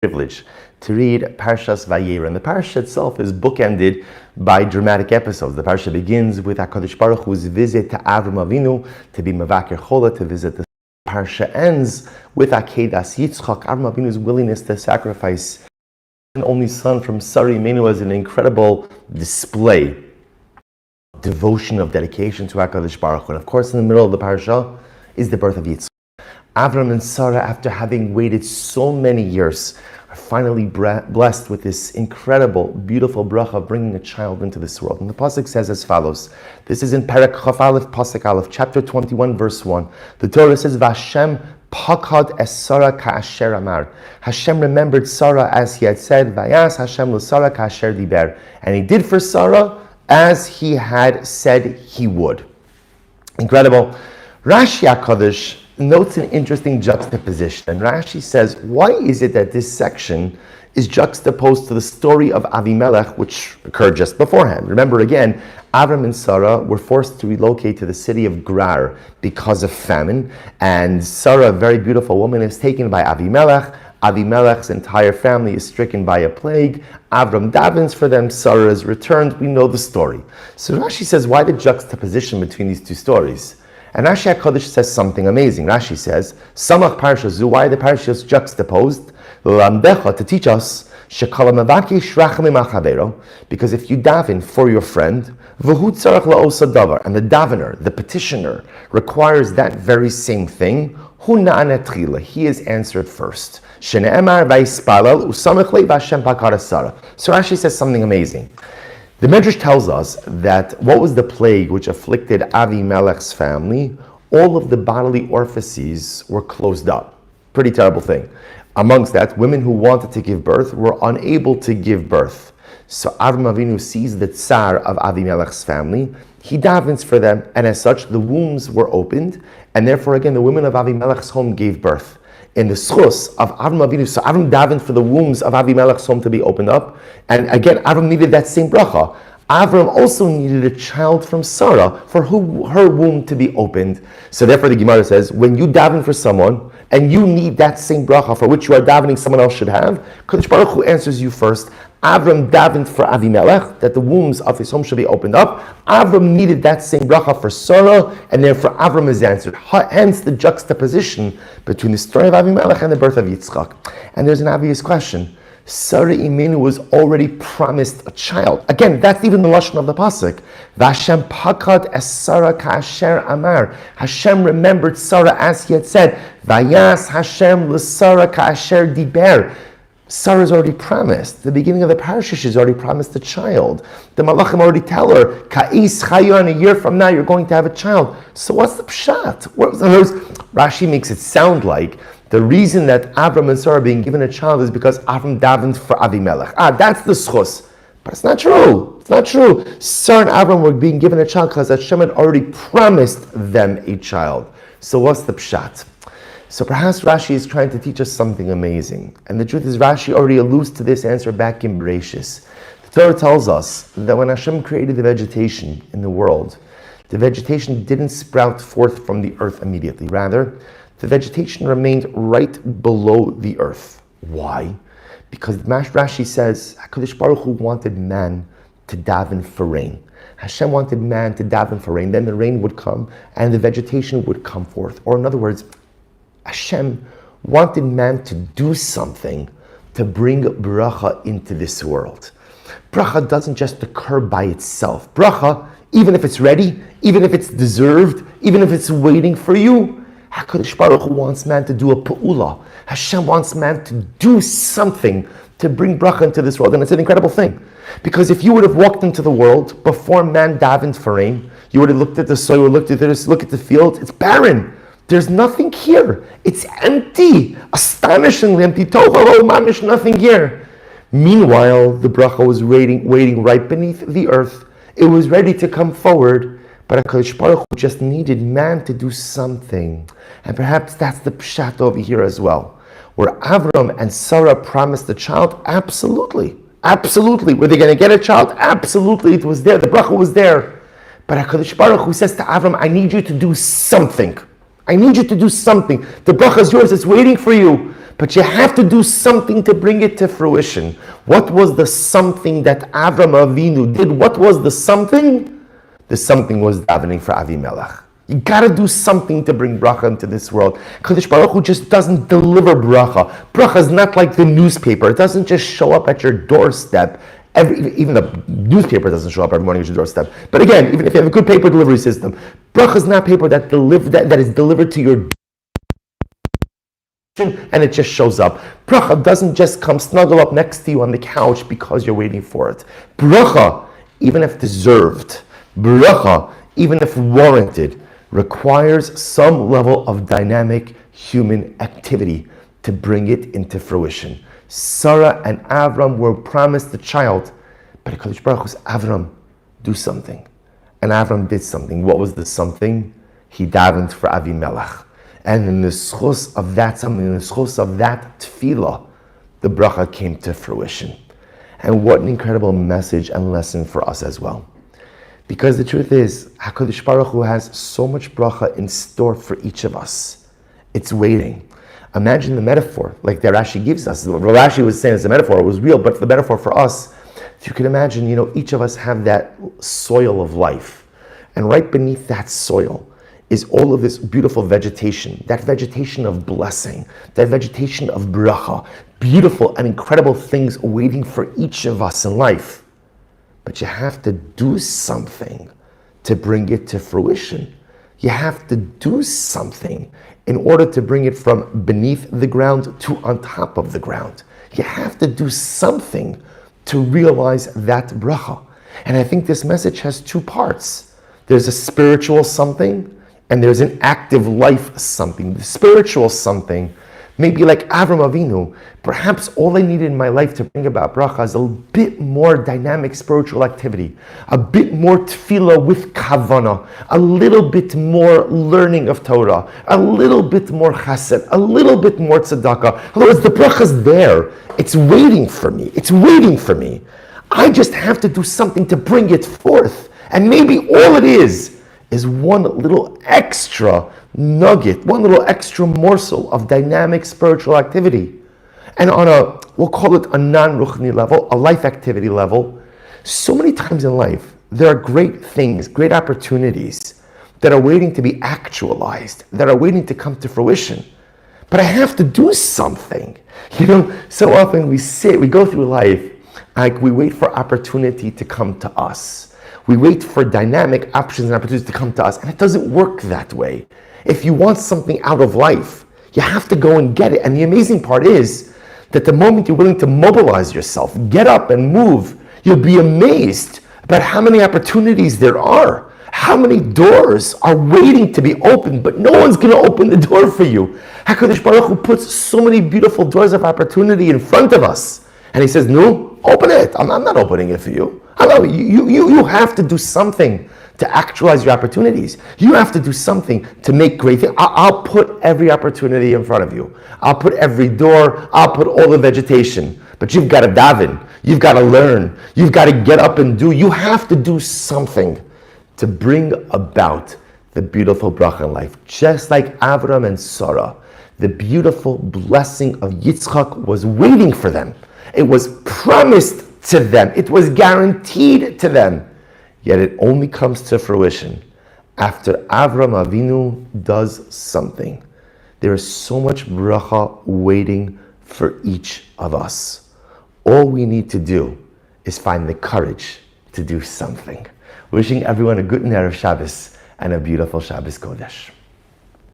privilege to read Parshas Vayera, and the parsha itself is bookended by dramatic episodes. The parsha begins with HaKadosh Baruch Hu's visit to Avram Avinu to be Mavaker Chola, to visit the parsha ends with Akedas Yitzchak, Avram Avinu's willingness to sacrifice an only son from Sari Imenu as an incredible display of devotion, of dedication to HaKadosh Baruch Hu. And of course, in the middle of the parsha is the birth of Yitzchak. Avram and Sarah, after having waited so many years, are finally blessed with this incredible, beautiful bracha of bringing a child into this world. And the pasuk says as follows. This is in Perek Chaf Aleph, pasuk Aleph, chapter 21, verse 1. The Torah says, "Vashem pakad es Sarah ka'asher amar." Hashem remembered Sarah as he had said, "Vayas Hashem l'Sarah ka'asher diber." And he did for Sarah as he had said he would. Incredible. Rashi HaKadosh notes an interesting juxtaposition. And Rashi says, why is it that this section is juxtaposed to the story of Avimelech, which occurred just beforehand? Remember again, Avram and Sarah were forced to relocate to the city of Gerar because of famine. And Sarah, a very beautiful woman, is taken by Avimelech. Avimelech's entire family is stricken by a plague. Avram davens for them. Sarah is returned. We know the story. So Rashi says, why the juxtaposition between these two stories? And Rashi HaKadosh says something amazing. Rashi says, Samach Parsha Zu, why the parsha is juxtaposed? L'lamdecha, to teach us, Shekala Mavakish Rachamim Achavero, because if you daven for your friend, V'hu tzarach la'osa davar, and the davener, the petitioner, requires that very same thing, Hu na'anet tchila, he is answered first. Shene'emar v'yispalal u'samech lei v'Hashem pakar Sarah. So Rashi says something amazing. The Medrash tells us that what was the plague which afflicted Avimelech's family? All of the bodily orifices were closed up. Pretty terrible thing. Amongst that, women who wanted to give birth were unable to give birth. So Avram Avinu sees the tsar of Avimelech's family. He davens for them, and as such, the wombs were opened, and therefore, again, the women of Avimelech's home gave birth. In the schus of Avram Avinu, so Avram davened for the wombs of Avimelech's home to be opened up, and again, Avram needed that same bracha. Avram also needed a child from Sarah for her womb to be opened. So therefore, the Gemara says, when you daven for someone, and you need that same bracha for which you are davening someone else should have, Kadosh Baruch Hu answers you first. Avram davened for Avimelech, that the wombs of his home should be opened up. Avram needed that same bracha for Sarah, and therefore Avram is answered. Hence the juxtaposition between the story of Avimelech and the birth of Yitzchak. And there's an obvious question. Sarah Imenu was already promised a child. Again, that's even the lashon of the pasuk. Vashem pakad es Sarah ka'asher amar. Hashem remembered Sarah as he had said. Vayas Hashem l'Sarah ka'asher diber. Sarah's already promised. The beginning of the parasha, she's already promised a child. The malachim already tell her, Ka'is chayon, a year from now you're going to have a child. So what's the pshat? Rashi makes it sound like the reason that Avram and Sarah are being given a child is because Avram davened for Avimelech. That's the schus. But it's not true. It's not true. Sarah and Avram were being given a child because Hashem had already promised them a child. So what's the pshat? So perhaps Rashi is trying to teach us something amazing. And the truth is Rashi already alludes to this answer back in Bereshis. The Torah tells us that when Hashem created the vegetation in the world, the vegetation didn't sprout forth from the earth immediately. Rather, the vegetation remained right below the earth. Why? Because Rashi says, HaKadosh Baruch Hu wanted man to daven for rain. Hashem wanted man to daven for rain. Then the rain would come and the vegetation would come forth. Or in other words, Hashem wanted man to do something to bring bracha into this world. Bracha doesn't just occur by itself. Bracha, even if it's ready, even if it's deserved, even if it's waiting for you, HaKadosh Baruch Hu wants man to do a pa'ula. Hashem wants man to do something to bring bracha into this world. And it's an incredible thing. Because if you would have walked into the world before man davened for rain, you would have looked at the soil, looked at this, look at the field, it's barren. There's nothing here. It's empty. Astonishingly empty. Tohu mamish, nothing here. Meanwhile, the bracha was waiting right beneath the earth. It was ready to come forward, but HaKadosh Baruch Hu just needed man to do something. And perhaps that's the pshat over here as well. Where Avram and Sarah promised a child? Absolutely. Absolutely. Were they going to get a child? Absolutely. It was there. The bracha was there. But HaKadosh Baruch Hu says to Avram, I need you to do something. I need you to do something. The bracha is yours. It's waiting for you. but you have to do something to bring it to fruition. What was the something that Avram Avinu did? What was the something? The something was davening for Avimelech. You gotta do something to bring bracha into this world. Kadosh Baruch Hu just doesn't deliver bracha. Bracha is not like the newspaper. It doesn't just show up at your doorstep. Even the newspaper doesn't show up every morning at your doorstep. But again, even if you have a good paper delivery system, bracha is not paper that is delivered to your door and it just shows up. Bracha doesn't just come snuggle up next to you on the couch because you're waiting for it. Bracha, even if deserved, bracha, even if warranted, requires some level of dynamic human activity to bring it into fruition. Sarah and Avram were promised a child, but HaKadosh Baruch Hu said, Avram, do something. And Avram did something. What was the something? He davened for Avimelech. And in the schos of that something, in the schos of that tefillah, the bracha came to fruition. And what an incredible message and lesson for us as well. Because the truth is, HaKadosh Baruch Hu has so much bracha in store for each of us. It's waiting. Imagine the metaphor, like that Rashi gives us. What Rashi was saying as a metaphor, it was real, but the metaphor for us, if you can imagine, each of us have that soil of life. And right beneath that soil is all of this beautiful vegetation, that vegetation of blessing, that vegetation of bracha, beautiful and incredible things waiting for each of us in life. But you have to do something to bring it to fruition. You have to do something in order to bring it from beneath the ground to on top of the ground. You have to do something to realize that bracha. And I think this message has two parts. There's a spiritual something, and there's an active life something. The spiritual something, maybe like Avram Avinu, perhaps all I needed in my life to bring about bracha is a bit more dynamic spiritual activity, a bit more tefillah with kavanah, a little bit more learning of Torah, a little bit more chesed, a little bit more tzedakah. In other words, the bracha is there. It's waiting for me. It's waiting for me. I just have to do something to bring it forth. And maybe all it is one little extra nugget, one little extra morsel of dynamic spiritual activity. And on we'll call it a non-ruchni level, a life activity level, so many times in life, there are great things, great opportunities that are waiting to be actualized, that are waiting to come to fruition. But I have to do something. So often we go through life, like we wait for opportunity to come to us. We wait for dynamic options and opportunities to come to us, and it doesn't work that way. If you want something out of life, you have to go and get it. And the amazing part is that the moment you're willing to mobilize yourself, get up and move, you'll be amazed about how many opportunities there are, how many doors are waiting to be opened, but no one's going to open the door for you. HaKadosh Baruch Hu puts so many beautiful doors of opportunity in front of us, and He says, no, open it. I'm not opening it for you. You have to do something to actualize your opportunities. You have to do something to make great things. I'll put every opportunity in front of you. I'll put every door. I'll put all the vegetation. But you've got to daven. You've got to learn. You've got to get up and do. You have to do something to bring about the beautiful bracha in life. Just like Avram and Sarah, the beautiful blessing of Yitzchak was waiting for them. It was promised to them. It was guaranteed to them. Yet it only comes to fruition after Avram Avinu does something. There is so much bracha waiting for each of us. All we need to do is find the courage to do something. Wishing everyone a good Erev Shabbos and a beautiful Shabbos Kodesh.